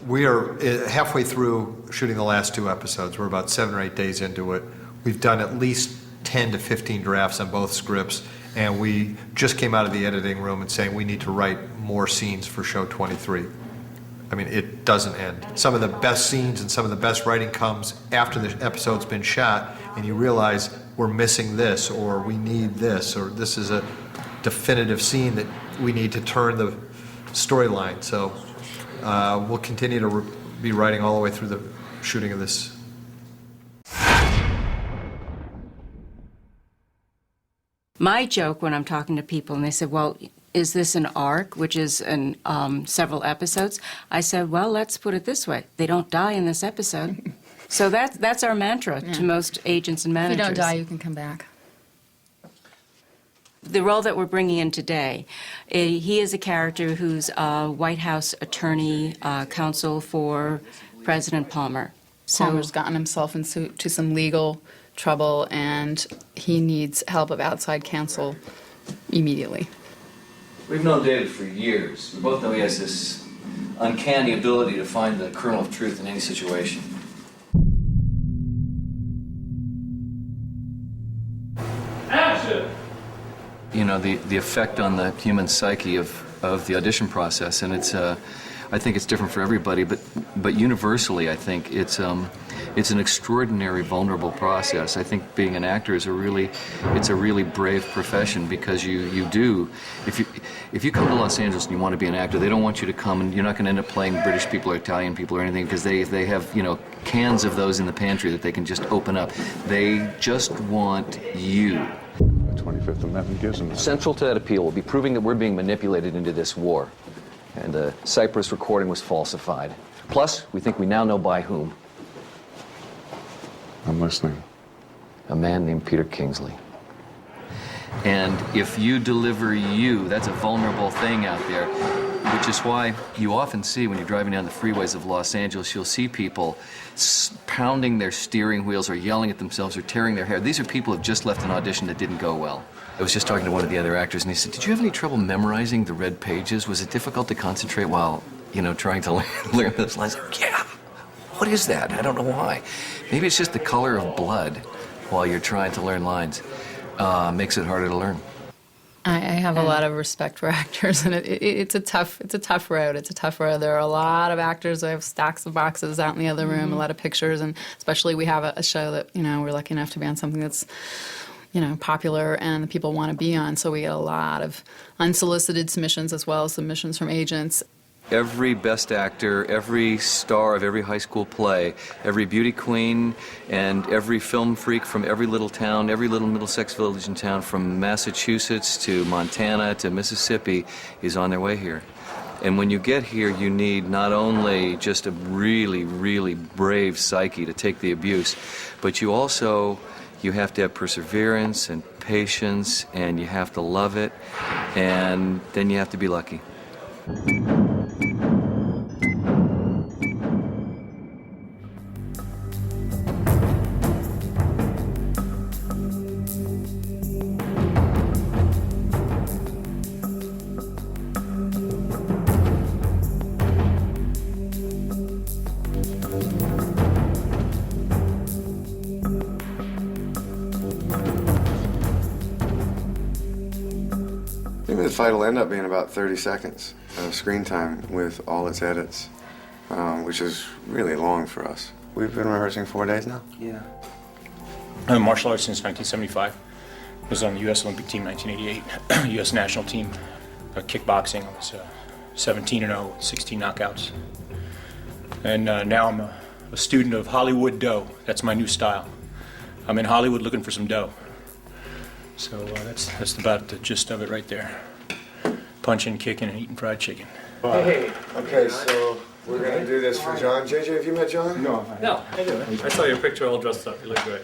We are halfway through shooting the last 2 episodes. We're about 7 or 8 days into it. We've done at least 10 to 15 drafts on both scripts, and we just came out of the editing room and saying we need to write more scenes for show 23. I mean, it doesn't end. Some of the best scenes and some of the best writing comes after the episode's been shot, and you realize we're missing this, or we need this, or this is a definitive scene that we need to turn the storyline. So we'll continue to be writing all the way through the shooting of this. My joke when I'm talking to people and they said, well, is this an arc, which is in several episodes? I said, well, let's put it this way. They don't die in this episode. So that's our mantra to most agents and managers. If you don't die, you can come back. The role that we're bringing in today, he is a character who's a White House attorney, counsel for President Palmer. Palmer's gotten himself into some legal trouble, and he needs help of outside counsel immediately. We've known David for years. We both know he has this uncanny ability to find the kernel of truth in any situation. Action! You know, the effect on the human psyche of the audition process, and it's I think it's different for everybody, but universally I think it's an extraordinary vulnerable process. I think being an actor is a really brave profession, because you do, if you come to Los Angeles and you want to be an actor, they don't want you to come, and you're not going to end up playing British people or Italian people or anything, because they have, you know, cans of those in the pantry that they can just open up. They just want you. The 25th Amendment gives them that. Central to that appeal will be proving that we're being manipulated into this war, and the Cyprus recording was falsified. Plus, we think we now know by whom. I'm listening. A man named Peter Kingsley. And if you deliver you, that's a vulnerable thing out there, which is why you often see when you're driving down the freeways of Los Angeles, you'll see people pounding their steering wheels or yelling at themselves or tearing their hair. These are people who've just left an audition that didn't go well. I was just talking to one of the other actors, and he said, did you have any trouble memorizing the red pages? Was it difficult to concentrate while, you know, trying to learn those lines? Yeah. What is that? I don't know why. Maybe it's just the color of blood while you're trying to learn lines. Makes it harder to learn. I have a lot of respect for actors, and it's a tough road. It's a tough road. There are a lot of actors. I have stacks of boxes out in the other room, a lot of pictures, and especially we have a show that, you know, we're lucky enough to be on something that's, you know, popular and the people want to be on. So we get a lot of unsolicited submissions as well as submissions from agents. Every best actor, every star of every high school play, every beauty queen, and every film freak from every little town, every little Middlesex village and town, from Massachusetts to Montana to Mississippi, is on their way here. And when you get here, you need not only just a really, really brave psyche to take the abuse, but you have to have perseverance and patience, and you have to love it, and then you have to be lucky. I think the fight will end up being about 30 seconds of screen time with all its edits, which is really long for us. We've been rehearsing 4 days now? Yeah. I've been martial arts since 1975. I was on the U.S. Olympic team 1988, U.S. national team, kickboxing. I was 17-0, 16 knockouts. And now I'm a student of Hollywood dough. That's my new style. I'm in Hollywood looking for some dough. So that's about the gist of it right there. Punching, kicking, and eating fried chicken. Hey. Okay, so we're gonna do this for John. JJ, have you met John? No, I do. I saw your picture all dressed up. You look great.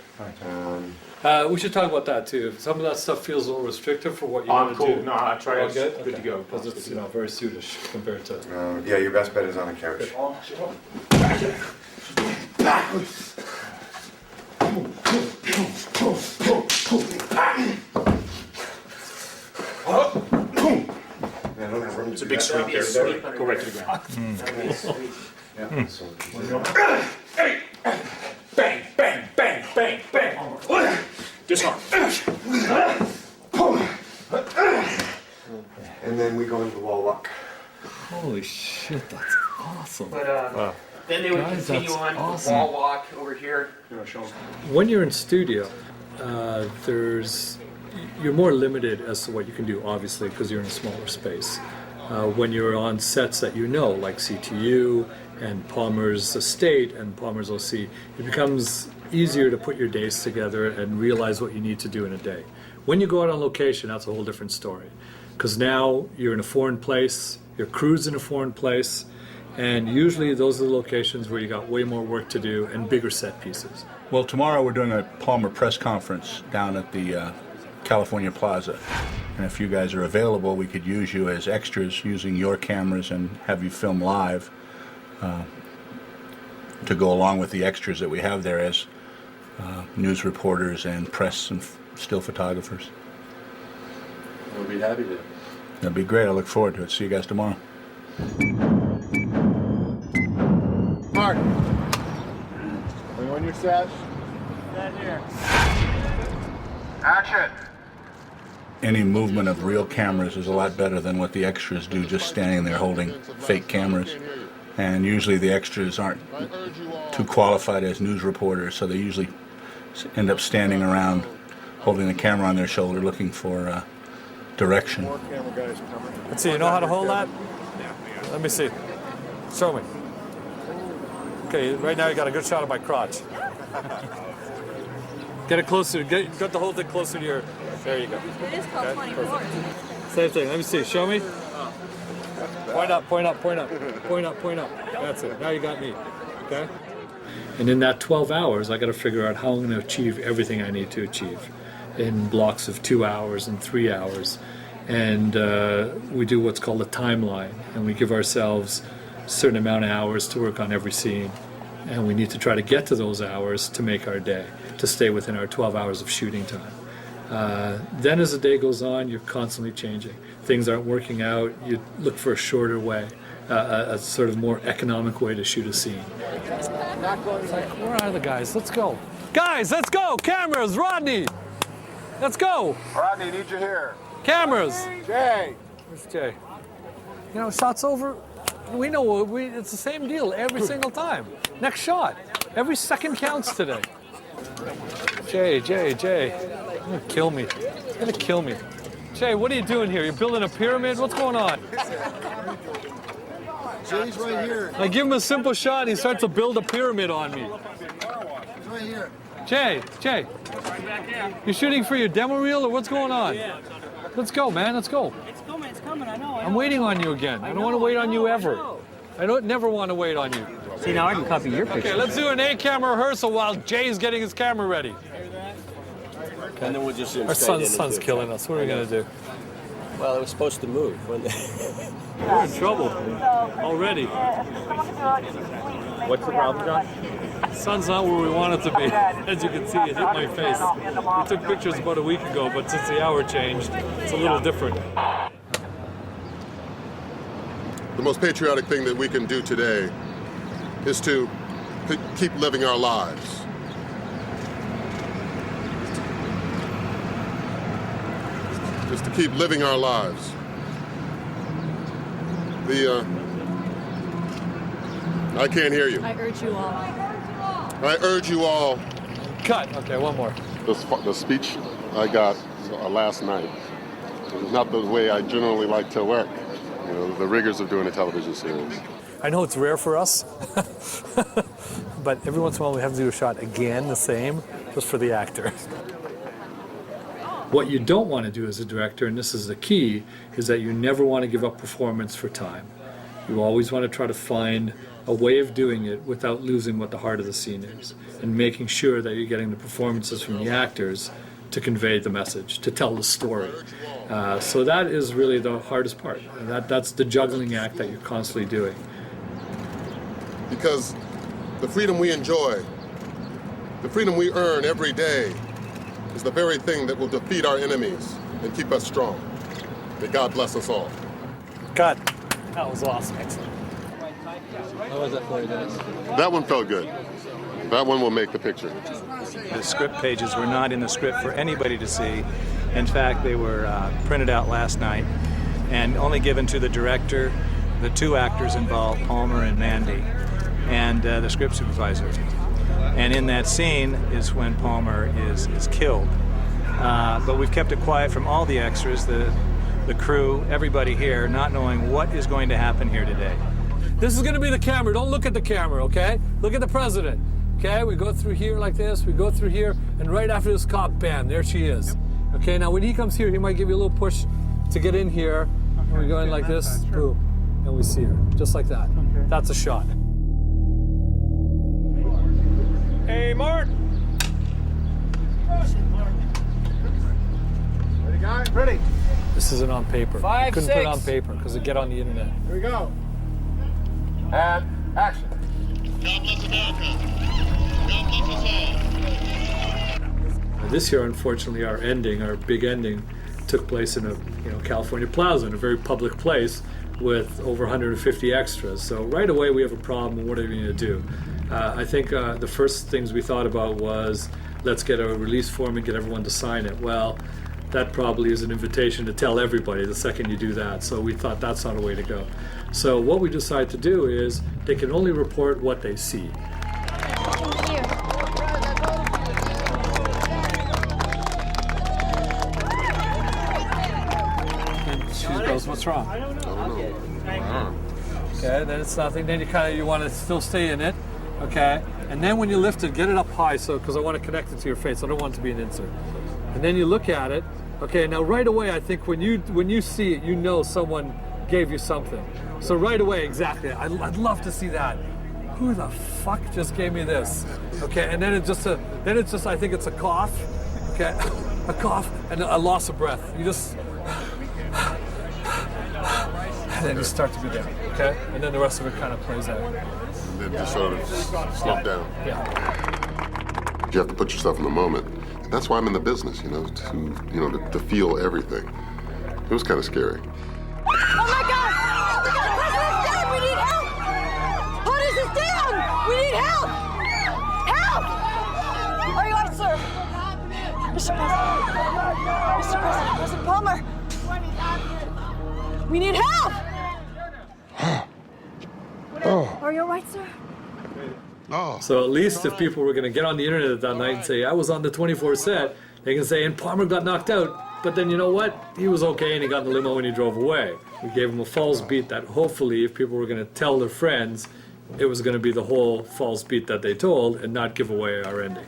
We should talk about that too. Some of that stuff feels a little restrictive for what you want to do. No, I try All it. good? Good to go. Because it's, you know, very suitish compared to. Yeah, your best bet is on a couch. It's a big sweep there. Go right to the ground. Bang, bang, bang, bang, bang. Disarm. And then we go into wall lock. Holy shit, that's awesome. But then they would Guys, continue that's on awesome. wall walk over here. When you're in studio, you're more limited as to what you can do, obviously, because you're in a smaller space. When you're on sets that you know, like CTU and Palmer's Estate and Palmer's OC, it becomes easier to put your days together and realize what you need to do in a day. When you go out on location, that's a whole different story. Because now you're in a foreign place, your crew's in a foreign place, and usually those are the locations where you got way more work to do and bigger set pieces. Well, tomorrow we're doing a Palmer press conference down at the California Plaza. And if you guys are available, we could use you as extras using your cameras and have you film live to go along with the extras that we have there as news reporters and press and still photographers. We'll be happy to. That'd be great. I look forward to it. See you guys tomorrow. Mark, are you on your set? Action! Any movement of real cameras is a lot better than what the extras do just standing there holding fake cameras. And usually the extras aren't too qualified as news reporters, so they usually end up standing around holding the camera on their shoulder looking for direction. Let's see, you know how to hold that? Let me see. Show me. Okay, right now you got a good shot of my crotch. Get it closer. Got the whole thing closer to your. There you go. It is called 24. Same thing. Let me see. Show me. Point up, point up, point up, point up, point up. That's it. Now you got me. Okay? And in that 12 hours, I got to figure out how I'm going to achieve everything I need to achieve in blocks of 2 hours and 3 hours. And we do what's called a timeline. And we give ourselves a certain amount of hours to work on every scene. And we need to try to get to those hours to make our day, to stay within our 12 hours of shooting time. Then as the day goes on, you're constantly changing. Things aren't working out, you look for a shorter way, a sort of more economic way to shoot a scene. It's like, where are the guys? Let's go. Guys, let's go! Cameras, Rodney! Let's go! Rodney, need you here. Cameras! Jay! Where's Jay? You know, shots over, we know it's the same deal every single time. Next shot. Every second counts today. Jay. You're gonna kill me. You're gonna kill me. Jay, what are you doing here? You're building a pyramid? What's going on? Jay's right here. I give him a simple shot and he starts to build a pyramid on me. He's right here. Jay. You shooting for your demo reel or what's going on? Let's go, man. Let's go. It's coming, I know. I'm waiting on you again. I don't want to wait on you ever. I don't never want to wait on you. See, now I can copy your picture. Okay, let's do an A-camera rehearsal while Jay's getting his camera ready. And then we'll just Our son's killing us. What are we going to do? Well, it was supposed to move. We're in trouble already. What's the problem, John? Sun's not where we want it to be. As you can see, it hit my face. We took pictures about a week ago, but since the hour changed, it's a little different. The most patriotic thing that we can do today is to keep living our lives. Just to keep living our lives. I can't hear you. I urge you all. I urge you all. Cut. Okay, one more. The speech I got last night is not the way I generally like to work. You know, the rigors of doing a television series. I know it's rare for us, but every once in a while we have to do a shot again, the same, just for the actor. What you don't want to do as a director, and this is the key, is that you never want to give up performance for time. You always want to try to find a way of doing it without losing what the heart of the scene is, and making sure that you're getting the performances from the actors to convey the message, to tell the story. So that is really the hardest part. That's the juggling act that you're constantly doing. Because the freedom we enjoy, the freedom we earn every day, is the very thing that will defeat our enemies and keep us strong. May God bless us all. Cut. That was awesome. Excellent. How was that for you guys? That one felt good. That one will make the picture. The script pages were not in the script for anybody to see. In fact, they were printed out last night and only given to the director, the two actors involved, Palmer and Mandy, and the script supervisor. And in that scene is when Palmer is killed. But we've kept it quiet from all the extras, the crew, everybody here, not knowing what is going to happen here today. This is going to be the camera. Don't look at the camera, okay? Look at the president. Okay, we go through here like this, we go through here, and right after this cop, bam, there she is. Okay, now when he comes here, he might give you a little push to get in here, and we go in like this, boom, and we see her, just like that. That's a shot. Hey, Mark! Ready, guy? Ready. This isn't on paper. 5, Couldn't put it 6. on paper, because it'd get on the internet. Here we go. And action. This year, unfortunately, our big ending, took place in a California Plaza, in a very public place with over 150 extras. So right away we have a problem. What are we going to do? I think the first things we thought about was, let's get a release form and get everyone to sign it. Well, that probably is an invitation to tell everybody the second you do that. So we thought that's not a way to go. So what we decided to do is they can only report what they see. She goes, what's wrong? I don't know. Okay, then it's nothing. Then you want to still stay in it, okay? And then when you lift it, get it up high, because I want to connect it to your face. I don't want it to be an insert. And then you look at it. Okay, now right away, I think when you see it, you know someone gave you something. So right away, exactly. I'd love to see that. Who the fuck just gave me this? Okay, and then it's just I think it's a cough. Okay, a cough and a loss of breath. You just. And then you start to go down, okay? And then the rest of it kind of plays out. And then just sort of slow down. Yeah. You have to put yourself in the moment. And that's why I'm in the business, to feel everything. It was kind of scary. Oh my God! The president's dead! We need help! Put us down! We need help! Help! Are you on, sir? Mr. President, President Palmer. We need help! Are you all right, sir? Oh. So at least if people were going to get on the internet that night and say, I was on the 24 set, they can say, and Palmer got knocked out, but then you know what? He was okay and he got in the limo and he drove away. We gave him a false beat that hopefully if people were going to tell their friends, it was going to be the whole false beat that they told and not give away our ending.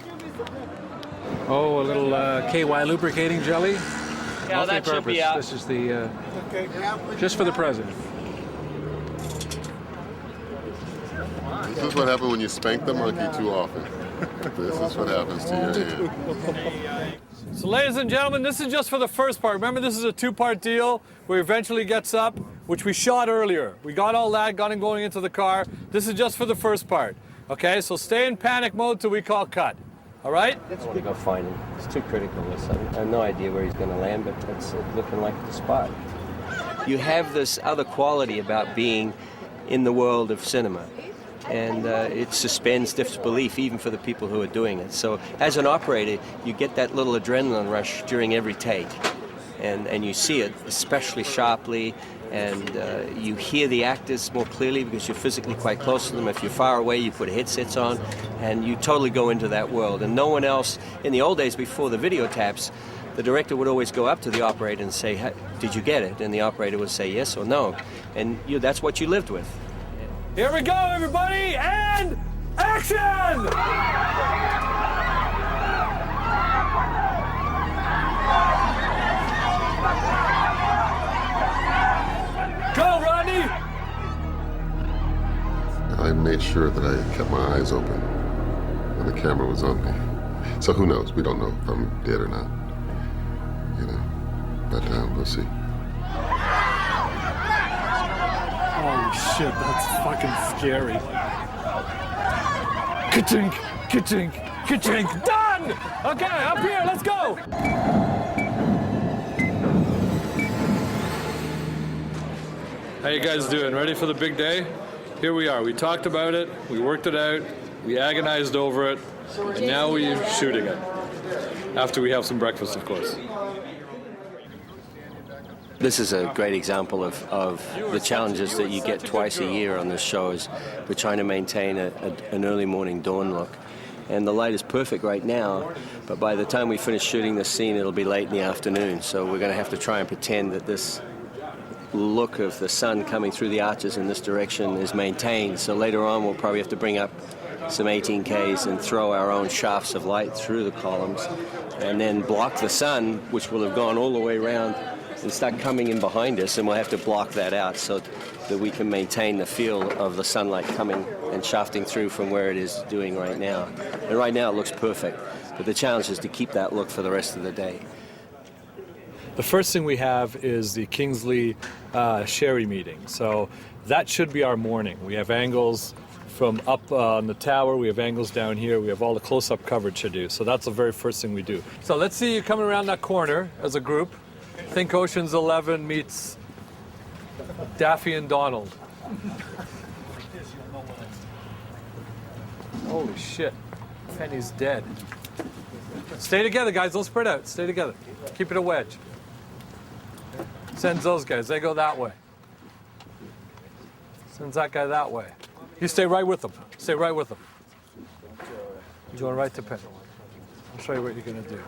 Oh, a little KY lubricating jelly. Yeah, that should be out. This is the just for the president. This is what happens when you spank the monkey too often. This is what happens to your hand. So ladies and gentlemen, this is just for the first part. Remember, this is a two-part deal where he eventually gets up, which we shot earlier. We got all that, got him going into the car. This is just for the first part. Okay, so stay in panic mode till we call cut. All right? I want to go find him. It's too critical. I have no idea where he's going to land, but it's looking like the spot. You have this other quality about being in the world of cinema. And it suspends disbelief even for the people who are doing it. So as an operator, you get that little adrenaline rush during every take. And you see it especially sharply, and you hear the actors more clearly because you're physically quite close to them. If you're far away, you put headsets on, and you totally go into that world. And no one else, in the old days before the video taps, the director would always go up to the operator and say, hey, did you get it? And the operator would say yes or no. And that's what you lived with. Here we go, everybody, and action! Go, Rodney! I made sure that I kept my eyes open when the camera was on me. So who knows? We don't know if I'm dead or not. But we'll see. Holy shit, that's fucking scary. Ka-chink, ka-chink, ka-chink, done! Okay, up here, let's go! How you guys doing? Ready for the big day? here we are. We talked about it, we worked it out, we agonized over it, and now we're shooting it. After we have some breakfast, of course. This is a great example of the challenges that you get twice a year on this show. Is we're trying to maintain an early morning dawn look. And the light is perfect right now, but by the time we finish shooting this scene, it'll be late in the afternoon. So we're going to have to try and pretend that this look of the sun coming through the arches in this direction is maintained. So later on, we'll probably have to bring up some 18Ks and throw our own shafts of light through the columns, and then block the sun, which will have gone all the way around and start coming in behind us, and we'll have to block that out so that we can maintain the feel of the sunlight coming and shafting through from where it is doing right now. And right now it looks perfect, but the challenge is to keep that look for the rest of the day. The first thing we have is the Kingsley Sherry meeting. So that should be our morning. We have angles from up on the tower, we have angles down here, we have all the close-up coverage to do. So that's the very first thing we do. So let's see you coming around that corner as a group. Think Ocean's 11 meets Daffy and Donald. Holy shit, Penny's dead. Stay together, guys, don't spread out, stay together. Keep it a wedge. Sends those guys, they go that way. Sends that guy that way. You stay right with them, stay right with them. You're going right to Penny. I'll show you what you're gonna do.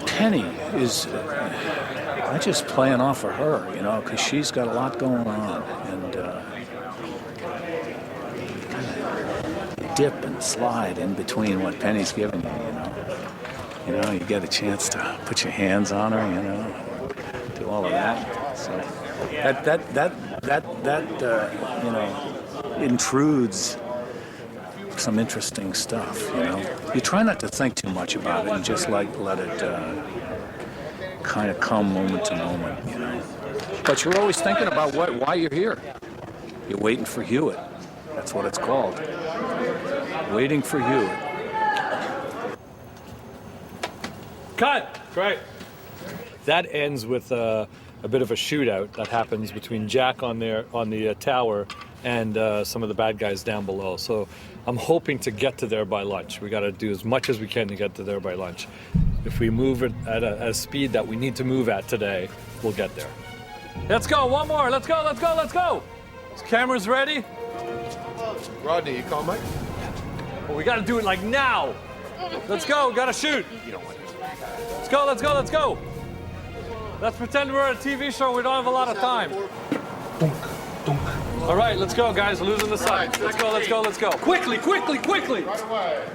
Penny is not just playing off of her, you know, because she's got a lot going on, and you dip and slide in between what Penny's giving you, you know. You know, you get a chance to put your hands on her, you know, do all of that. So that you know, intrudes some interesting stuff, you know. You try not to think too much about it and just let it kind of come moment to moment, you know. But you're always thinking about why you're here. You're waiting for Hewitt. That's what it's called. Waiting for Hewitt. Cut! Great. That ends with a bit of a shootout that happens between Jack on the tower and some of the bad guys down below. So I'm hoping to get to there by lunch. We got to do as much as we can to get to there by lunch. If we move it at a speed that we need to move at today, we'll get there. Let's go, one more, let's go, let's go, let's go! Is cameras ready? Rodney, you call Mike? Well, we got to do it like now. Let's go, got to shoot. Let's go, let's go, let's go. Let's pretend we're at a TV show. We don't have a lot of time. All right, let's go, guys. We're losing the sight. Let's go, let's go, let's go. Quickly, quickly, quickly.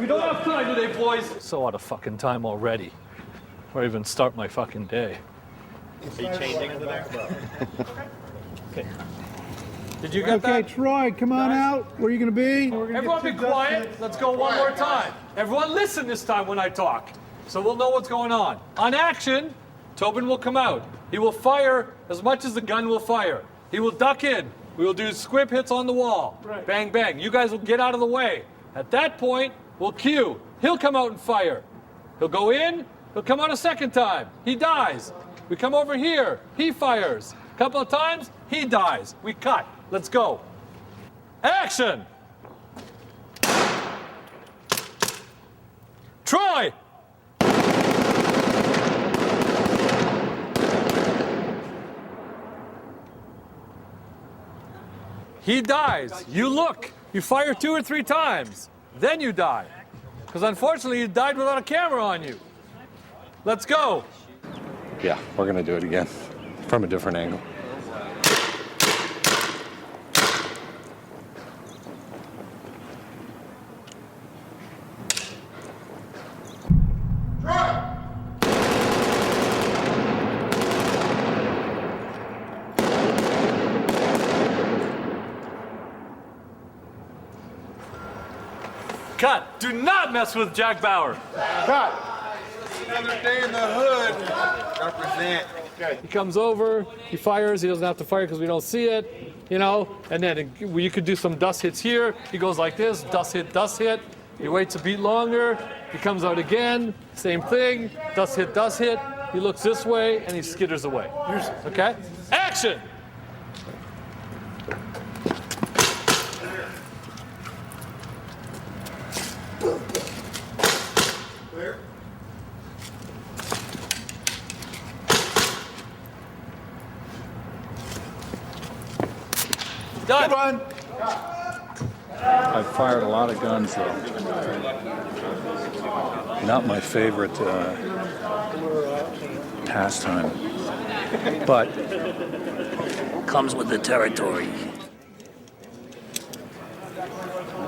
We don't have time today, boys. So out of fucking time already. Or even start my fucking day. Are you changing under there? Okay. Did you get that? Okay, Troy, come on out. Where are you going to be? Everyone be quiet. Let's go one more time. Everyone listen this time when I talk, so we'll know what's going on. On action, Tobin will come out. He will fire as much as the gun will fire. He will duck in. We will do squib hits on the wall. Right. Bang, bang. You guys will get out of the way. At that point, we'll cue. He'll come out and fire. He'll go in. He'll come out a second time. He dies. We come over here. He fires. A couple of times, he dies. We cut. Let's go. Action! Troy! He dies. You look. You fire 2 or 3 times. Then you die. Because unfortunately, you died without a camera on you. Let's go. Yeah, we're going to do it again from a different angle. Cut. Do not mess with Jack Bauer. Cut. Another day in the hood. Represent. He comes over, he fires, he doesn't have to fire because we don't see it, you know, and then you could do some dust hits here. He goes like this, dust hit, he waits a beat longer, He comes out again, same thing, does hit. He looks this way, and he skitters away. Okay? Action! Done. Good one. I've fired a lot of guns, though. Not my favorite pastime, but comes with the territory.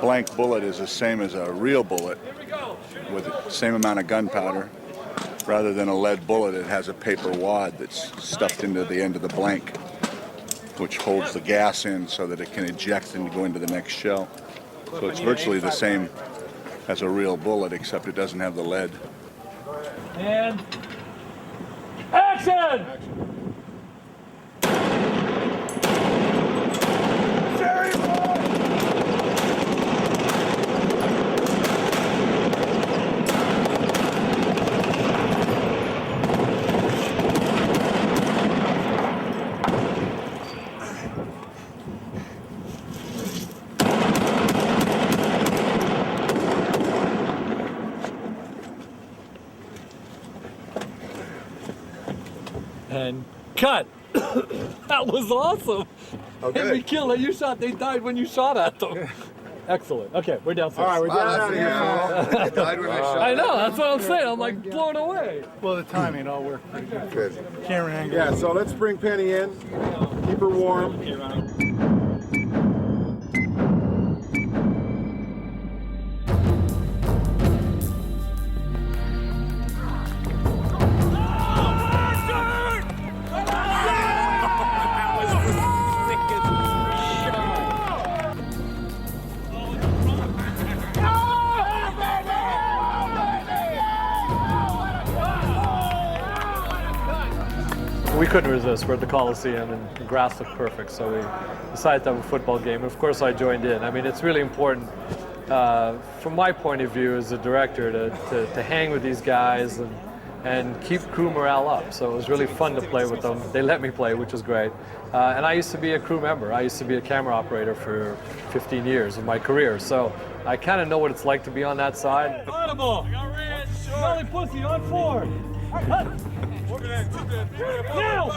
Blank bullet is the same as a real bullet with the same amount of gunpowder. Rather than a lead bullet, it has a paper wad that's stuffed into the end of the blank, which holds the gas in so that it can eject and go into the next shell. So it's virtually the same as a real bullet, except it doesn't have the lead. And action! And cut. That was awesome. Okay. Every kill that you shot, they died when you shot at them. Excellent. Okay, we're downstairs. All right, we're down out of here. It died when I shot. I know, that's what I'm saying. I'm like blown away. Well, the timing all worked pretty good. Good. Camera angle. Yeah, so let's bring Penny in. Keep her warm. We couldn't resist. We're at the Coliseum and the grass looked perfect, so we decided to have a football game. And of course, I joined in. I mean, it's really important from my point of view as a director to hang with these guys and keep crew morale up. So it was really fun to play with them. They let me play, which was great. And I used to be a crew member. I used to be a camera operator for 15 years of my career. So I kind of know what it's like to be on that side. Audible! Smelly pussy on 4! Now!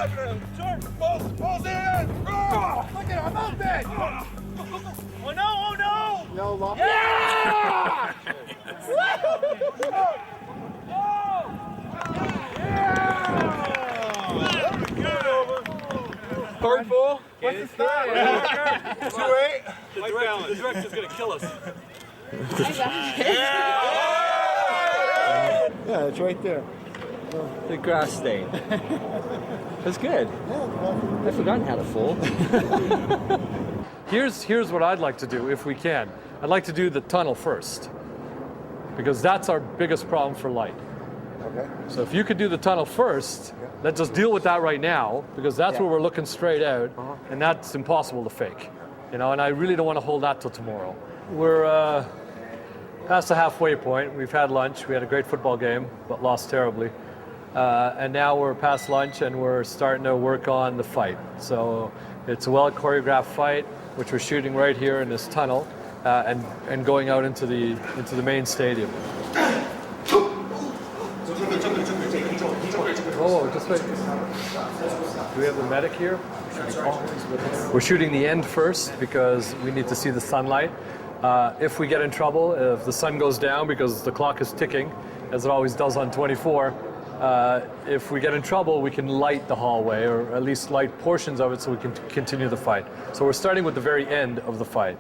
Balls in! Look at him, I'm dead! Oh no, oh no! No, lock. Yeah! Third ball. What's the stat? 2-8. The director's gonna kill us. Yeah, it's right there. The grass stain. That's good. I've forgotten how to fall. Here's what I'd like to do, if we can. I'd like to do the tunnel first, because that's our biggest problem for light. Okay. So if you could do the tunnel first, let's just deal with that right now, because that's where we're looking straight out, and that's impossible to fake. You know, and I really don't want to hold that till tomorrow. We're past the halfway point. We've had lunch. We had a great football game, but lost terribly. And now we're past lunch and we're starting to work on the fight. So it's a well choreographed fight, which we're shooting right here in this tunnel, and going out into the main stadium. Oh, just wait. Do we have the medic here? We're shooting the end first because we need to see the sunlight. If we get in trouble, if the sun goes down because the clock is ticking, as it always does on 24, if we get in trouble, we can light the hallway, or at least light portions of it so we can continue the fight. So we're starting with the very end of the fight.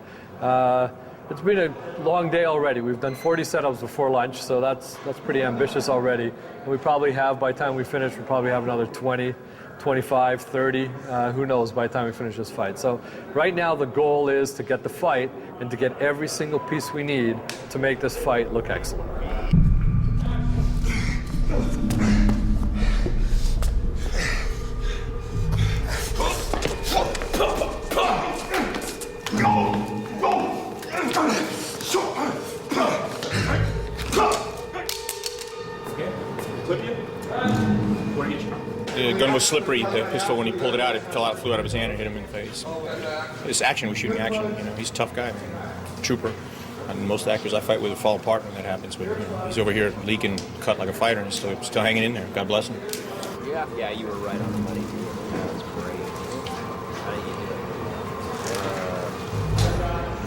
It's been a long day already. We've done 40 setups before lunch, so that's pretty ambitious already. And we probably have, by the time we finish, we'll probably have another 20, 25, 30, who knows by the time we finish this fight. So right now the goal is to get the fight and to get every single piece we need to make this fight look excellent. gun was slippery. The pistol, when he pulled it out, it flew out of his hand and hit him in the face. This action was shooting action. You know, he's a tough guy, man. Trooper. And most actors I fight with fall apart when that happens. But you know, he's over here leaking, cut like a fighter, and still hanging in there. God bless him. Yeah, you were right on the money. That was great. How did you do it?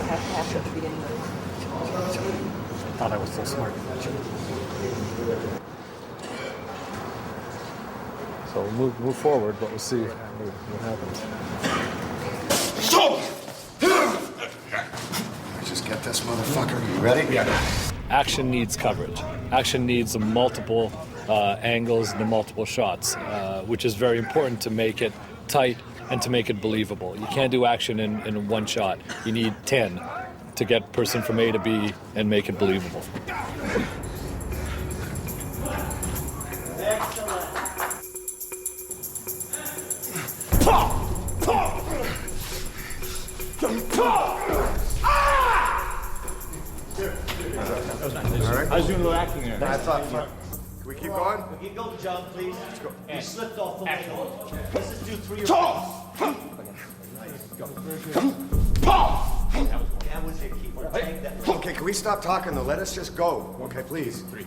Half at the beginning. I thought I was so smart. So we'll move forward, but we'll see what happens. Just get this motherfucker. You ready? Yeah. Action needs coverage. Action needs the multiple angles and the multiple shots, which is very important to make it tight and to make it believable. You can't do action in one shot. You need 10 to get person from A to B and make it believable. I was doing a little acting there. I thought. Can we keep going? Keep going, John, please. Let's go. You slipped off the wall. Let's just do 3 or 4. Okay, can we stop talking though? Let us just go. Okay, please. 3.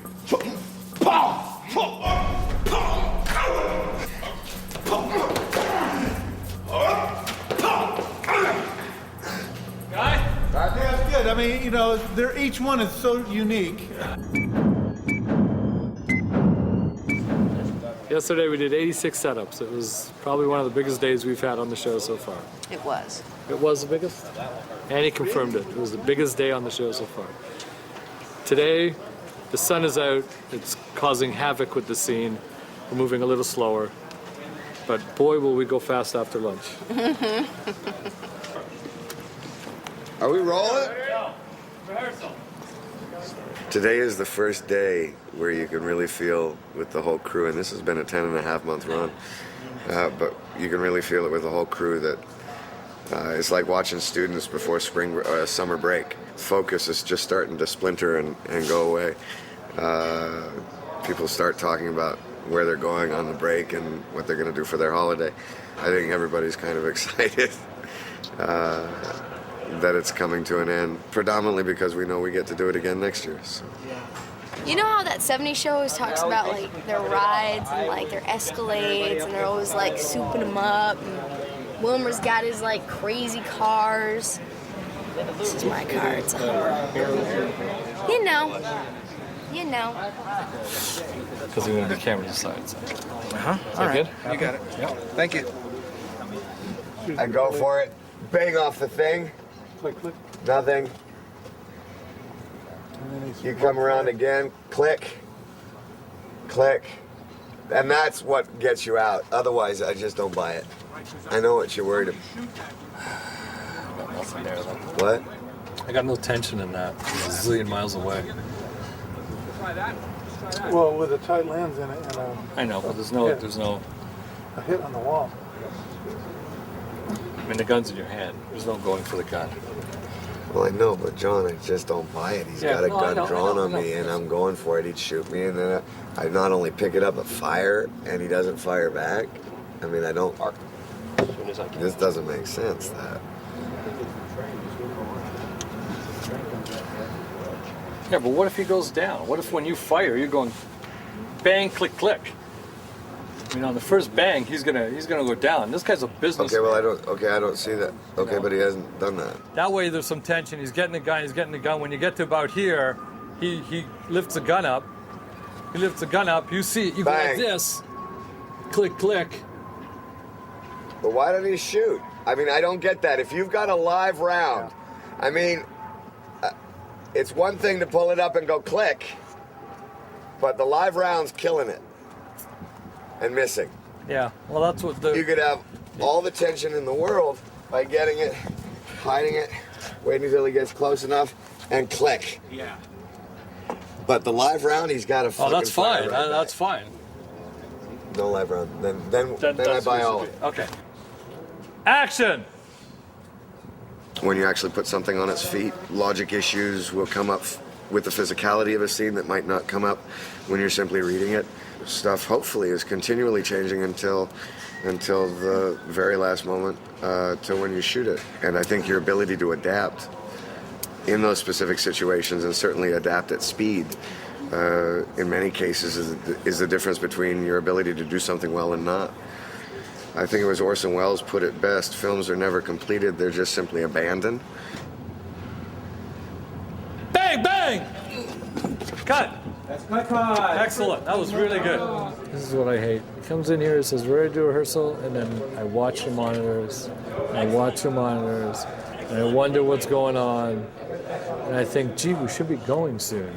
Yeah, that's good. I mean, you know, each one is so unique. Yesterday we did 86 setups. It was probably one of the biggest days we've had on the show so far. It was. It was the biggest? And he confirmed it. It was the biggest day on the show so far. Today, the sun is out. It's causing havoc with the scene. We're moving a little slower. But boy, will we go fast after lunch. Are we rolling? Rehearsal. Today is the first day where you can really feel with the whole crew, and this has been a 10.5-month run, but you can really feel it with the whole crew that it's like watching students before summer break. Focus is just starting to splinter and go away. People start talking about where they're going on the break and what they're going to do for their holiday. I think everybody's kind of excited that it's coming to an end, predominantly because we know we get to do it again next year. So. You know how that 70s show always talks about like their rides and like their Escalades and they're always like souping them up and Wilmer's got his like crazy cars. This is my car, it's a Hummer. You know. Because we're going to do cameras aside. So. All right. Good? You got it. Yep. Thank you. I go for it. Bang off the thing. Click, click. Nothing. You come around again. Click. Click. And that's what gets you out. Otherwise, I just don't buy it. I know what you're worried about. Got nothing there, though. What? I got no tension in that. It's a zillion miles away. Well, with a tight lens in it and I know, but there's no a hit on the wall. I mean, the gun's in your hand. There's no going for the gun. Well, I know, but John, I just don't buy it. He's got a gun drawn on me, and I'm going for it. He'd shoot me, and then I not only pick it up, but fire, and he doesn't fire back. I mean, I don't. This doesn't make sense. That. Yeah, but what if he goes down? What if when you fire, you're going bang, click, click? I mean, on the first bang, he's gonna go down. This guy's a businessman. Okay, well, I don't see that. Okay, but he hasn't done that. That way, there's some tension. He's getting the gun. When you get to about here, he lifts the gun up. You see it. You Bang. go like this. Click, click. But why don't he shoot? I mean, I don't get that. If you've got a live round, I mean, it's one thing to pull it up and go click, but the live round's killing it. And missing. Yeah, well, that's what You could have all the tension in the world by getting it, hiding it, waiting until he gets close enough, and click. Yeah. But the live round, he's got to fucking that's fine. fire right That's fine. back. No live round. Then I buy all of it. Okay. Action! When you actually put something on its feet, logic issues will come up with the physicality of a scene that might not come up when you're simply reading it. stuff hopefully is continually changing until the very last moment till when you shoot it. And I think your ability to adapt in those specific situations, and certainly adapt at speed, in many cases is the difference between your ability to do something well and not. I think it was Orson Welles put it best: films are never completed, they're just simply abandoned. Bang, bang! Cut! That's my cut! Excellent, that was really good. This is what I hate. He comes in here, he says, ready to do rehearsal, and then I watch the monitors, and I wonder what's going on, and I think, gee, we should be going soon.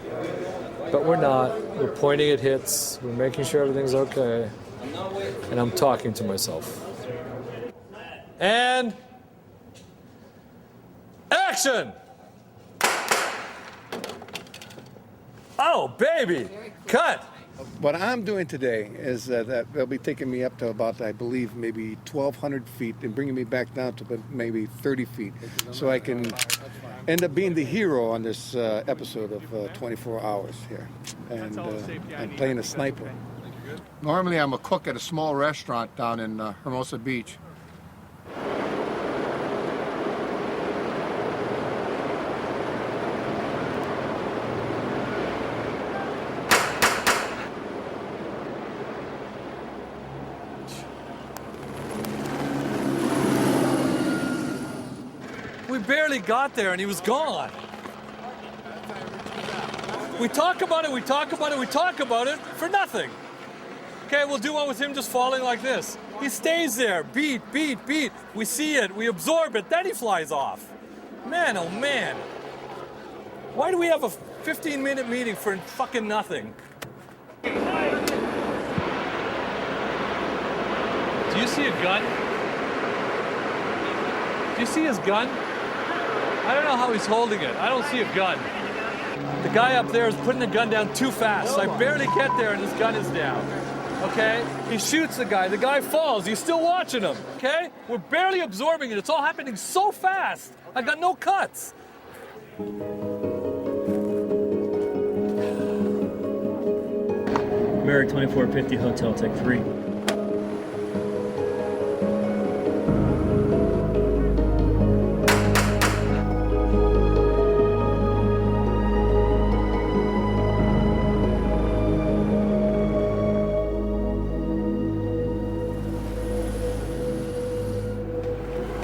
But we're not. We're pointing at hits, we're making sure everything's okay, and I'm talking to myself. And action! Oh, baby! Cut! What I'm doing today is that they'll be taking me up to about, I believe, maybe 1,200 feet and bringing me back down to maybe 30 feet, so I can end up being the hero on this episode of 24 Hours here. And I'm playing a sniper. Normally I'm a cook at a small restaurant down in Hermosa Beach. We barely got there and he was gone. We talk about it for nothing. Okay, we'll do one with him just falling like this. He stays there, beat, beat, beat. We see it, we absorb it, then he flies off. Man, oh man. Why do we have a 15-minute meeting for fucking nothing? Do you see a gun? Do you see his gun? I don't know how he's holding it. I don't see a gun. The guy up there is putting the gun down too fast. I barely get there and his gun is down. Okay? He shoots the guy falls. He's still watching him. Okay? We're barely absorbing it. It's all happening so fast. I got no cuts. American 2450 Hotel, take 3.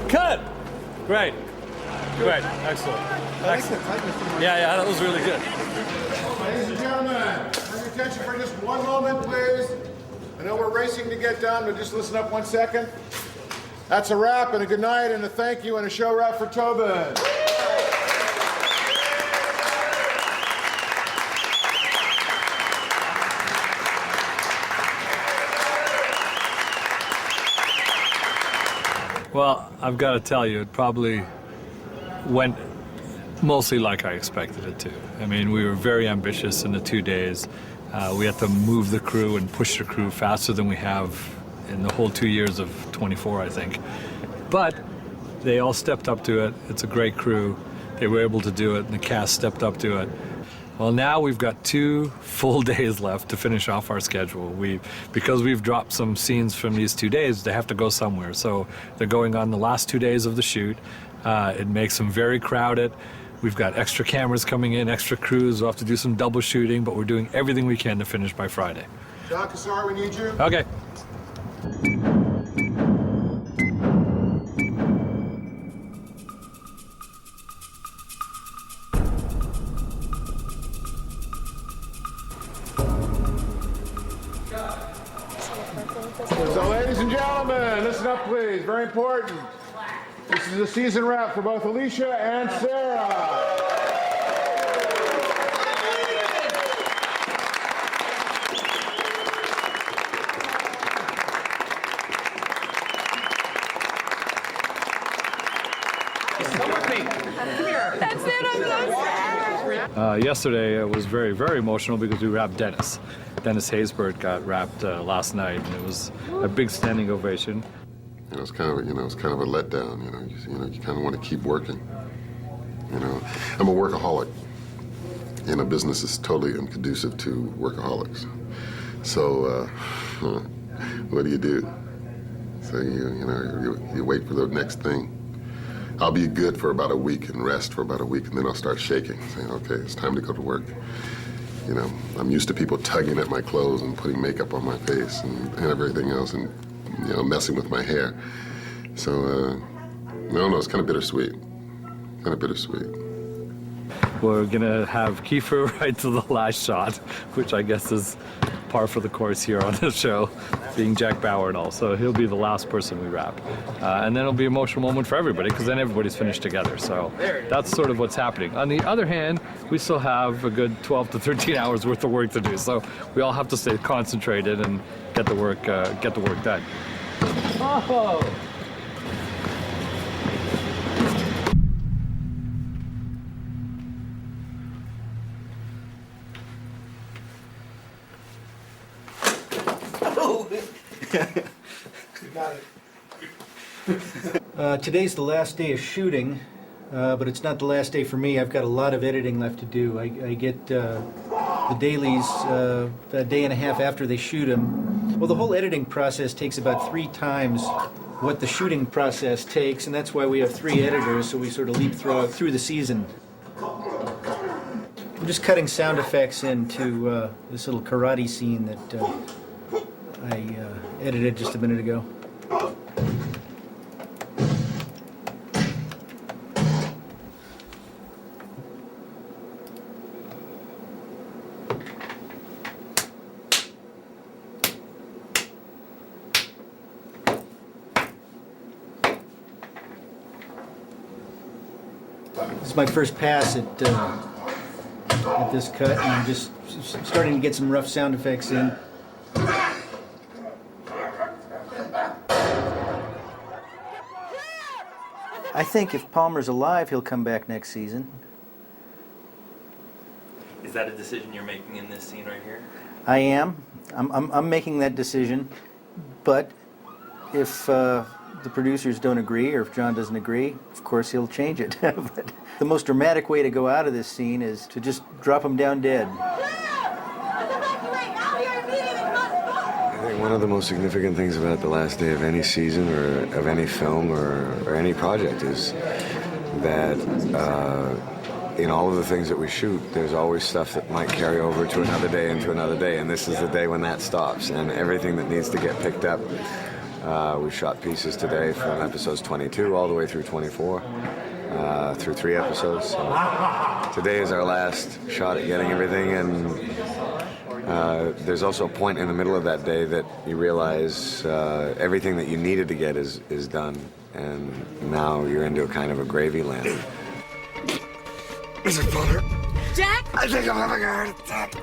Cut! Great. Great. Excellent. Excellent. Yeah, that was really good. Ladies and gentlemen, bring your attention for just one moment, please. I know we're racing to get done, but just listen up 1 second. That's a wrap and a good night and a thank you and a show wrap for Tobin. Well, I've got to tell you, it probably went mostly like I expected it to. I mean, we were very ambitious in the 2 days. We had to move the crew and push the crew faster than we have in the whole 2 years of 24, I think. But they all stepped up to it. It's a great crew. They were able to do it, and the cast stepped up to it. Well, now we've got 2 full days left to finish off our schedule. Because we've dropped some scenes from these 2 days, they have to go somewhere. So they're going on the last 2 days of the shoot. It makes them very crowded. We've got extra cameras coming in, extra crews. We'll have to do some double shooting, but we're doing everything we can to finish by Friday. Doc Cassar, we need you. Okay. So, ladies and gentlemen, listen up, please. Very important. This is a season wrap for both Alicia and Sarah. Come with me. Come here. That's it. I'm so sad. Yesterday it was very, very emotional because we wrapped Dennis. Dennis Haysbert got wrapped last night, and it was a big standing ovation. It's kind of a letdown. You kind of want to keep working. I'm a workaholic, and a business is totally unconducive to workaholics. So what do? So you wait for the next thing. I'll be good for about a week and rest for about a week, and then I'll start shaking, saying, okay, it's time to go to work. You know, I'm used to people tugging at my clothes and putting makeup on my face and everything else, and messing with my hair. So no, it's kind of bittersweet. We're gonna have Kiefer right to the last shot, which I guess is par for the course here on this show, being Jack Bauer and all. So he'll be the last person we wrap. And then it'll be an emotional moment for everybody, because then everybody's finished together. So that's sort of what's happening. On the other hand, we still have a good 12 to 13 hours worth of work to do. So we all have to stay concentrated and get the work done. Oh! Today's the last day of shooting, but it's not the last day for me. I've got a lot of editing left to do. I get the dailies a day and a half after they shoot them. Well, the whole editing process takes about 3 times what the shooting process takes, and that's why we have 3 editors, so we sort of leapfrog through the season. I'm just cutting sound effects into this little karate scene that I edited just a minute ago. This is my first pass at this cut, and I'm just starting to get some rough sound effects in. I think if Palmer's alive, he'll come back next season. Is that a decision you're making in this scene right here? I am. I'm making that decision, but if the producers don't agree, or if John doesn't agree, of course he'll change it. But the most dramatic way to go out of this scene is to just drop him down dead. I think one of the most significant things about the last day of any season or of any film or any project is that in all of the things that we shoot, there's always stuff that might carry over to another day and to another day, and this is the day when that stops, and everything that needs to get picked up. We shot pieces today from episodes 22 all the way through 24, through 3 episodes. So today is our last shot at getting everything, and there's also a point in the middle of that day that you realize everything that you needed to get is done, and now you're into a kind of a gravy land. Is it butter? Jack? I think I'm having a heart attack.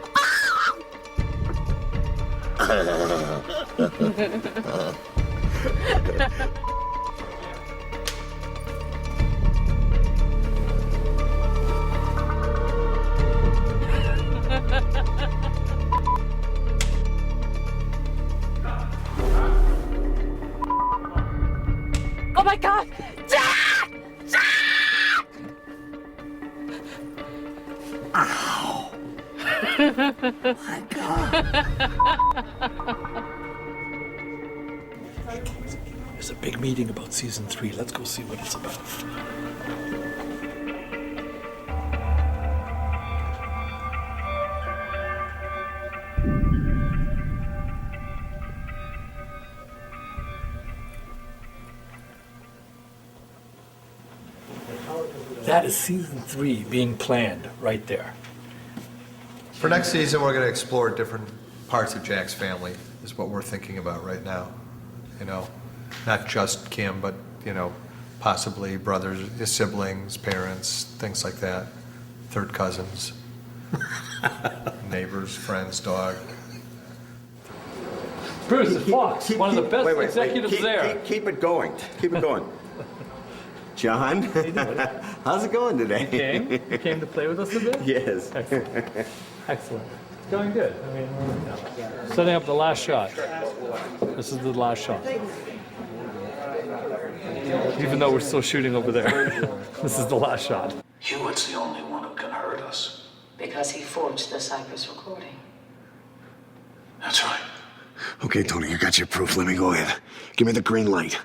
Oh my God! Jack! Jack! Ow! My God! There's a big meeting about season 3. Let's go see what it's about. That is season 3 being planned right there. For next season, we're going to explore different parts of Jack's family, is what we're thinking about right now. You know, not just Kim, but, you know, possibly brothers, his siblings, parents, things like that. Third cousins, neighbors, friends, dog. Bruce Fox, one of the best executives there. Keep it going. Keep it going. John, how's it going today? You came to play with us a bit? Yes. Excellent. Excellent. It's going good. I mean, we're setting up the last shot. This is the last shot. Even though we're still shooting over there, this is the last shot. Hewitt's the only one who can hurt us. Because he forged the Cypress recording. That's right. Okay, Tony, you got your proof. Let me go ahead. Give me the green light.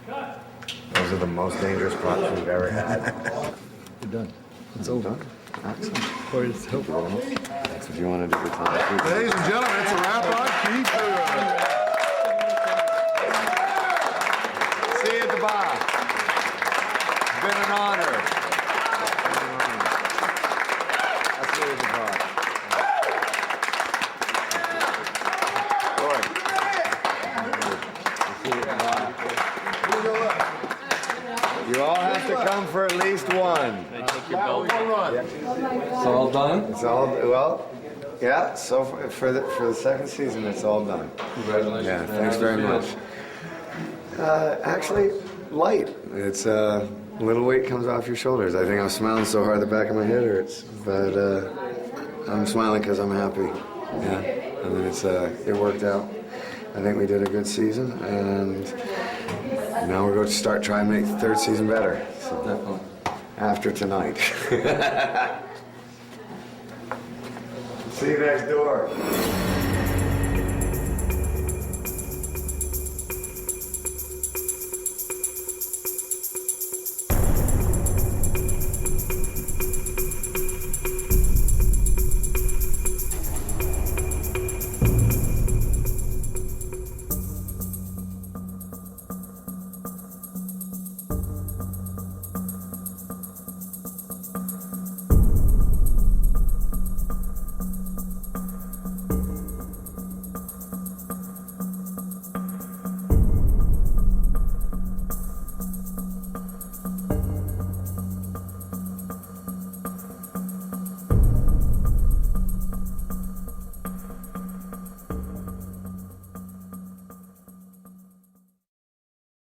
Those are the most dangerous props we've ever had. You're done. It's over. Excellent. Or it's over. That's what you wanted to do. Ladies and gentlemen, it's a wrap on Kiefer. See you at the bar. It's been an honor. I'll see you at the bar. Lord. See you at the bar. You all have to come for at least one. It's all done? It's all, well, yeah, so for the second season, it's all done. Congratulations. Yeah, thanks very much. Actually, light. It's a little weight comes off your shoulders. I think I'm smiling so hard the back of my head hurts, but I'm smiling because I'm happy. Yeah, I mean, it worked out. I think we did a good season, and now we're going to start trying to make the third season better. So, definitely. After tonight. See you next door.